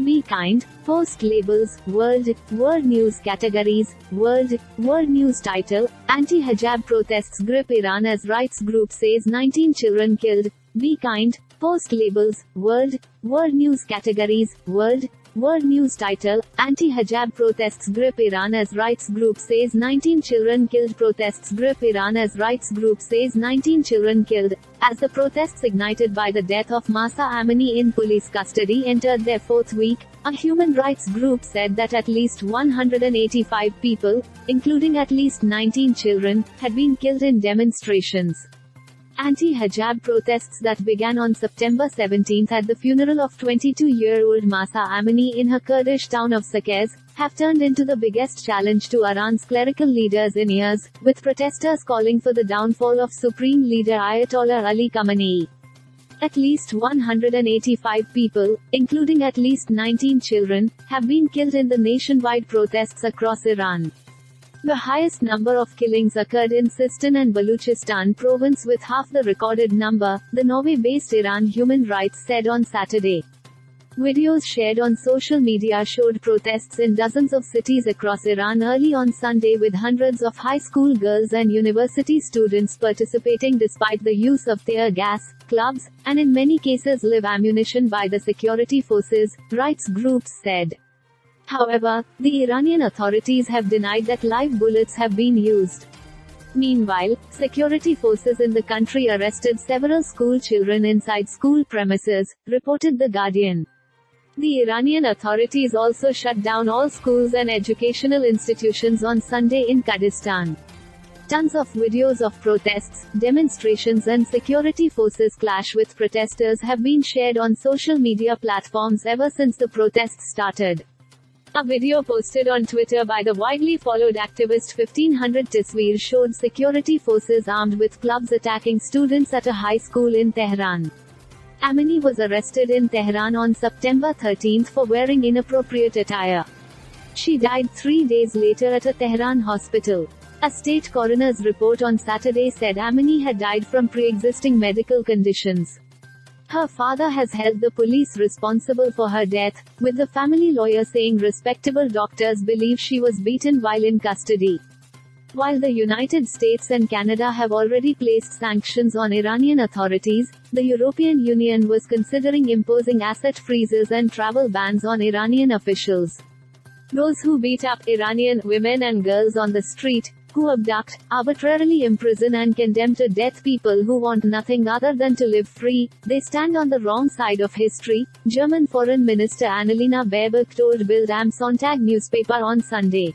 Be kind, post labels, World News categories, World News title, Anti-hijab protests grip Iran as rights group says 19 children killed. Be kind, post labels, World News categories, World News title, Anti-hijab protests grip Iran as rights group says 19 children killed. Protests grip Iran as rights group says 19 children killed. As the protests ignited by the death of Mahsa Amini in police custody entered their fourth week, a human rights group said that at least 185 people, including at least 19 children, had been killed in demonstrations. Anti-hijab protests that began on September 17 at the funeral of 22-year-old Mahsa Amini in her Kurdish town of Saqqez, have turned into the biggest challenge to Iran's clerical leaders in years, with protesters calling for the downfall of Supreme Leader Ayatollah Ali Khamenei. At least 185 people, including at least 19 children, have been killed in the nationwide protests across Iran. The highest number of killings occurred in Sistan and Baluchistan province with half the recorded number, the Norway-based Iran Human Rights said on Saturday. Videos shared on social media showed protests in dozens of cities across Iran early on Sunday with hundreds of high school girls and university students participating despite the use of tear gas, clubs, and in many cases live ammunition by the security forces, rights groups said. However, the Iranian authorities have denied that live bullets have been used. Meanwhile, security forces in the country arrested several school children inside school premises, reported The Guardian. The Iranian authorities also shut down all schools and educational institutions on Sunday in Kurdistan. Tons of videos of protests, demonstrations and security forces clash with protesters have been shared on social media platforms ever since the protests started. A video posted on Twitter by the widely followed activist 1500 Tasveer showed security forces armed with clubs attacking students at a high school in Tehran. Amini was arrested in Tehran on September 13 for wearing inappropriate attire. She died 3 days later at a Tehran hospital. A state coroner's report on Saturday said Amini had died from pre-existing medical conditions. Her father has held the police responsible for her death, with the family lawyer saying respectable doctors believe she was beaten while in custody. While the United States and Canada have already placed sanctions on Iranian authorities, the European Union was considering imposing asset freezes and travel bans on Iranian officials. Those who beat up Iranian women and girls on the street, who abduct, arbitrarily imprison and condemn to death people who want nothing other than to live free, they stand on the wrong side of history, German Foreign Minister Annalena Baerbock told Bild am Sonntag newspaper on Sunday.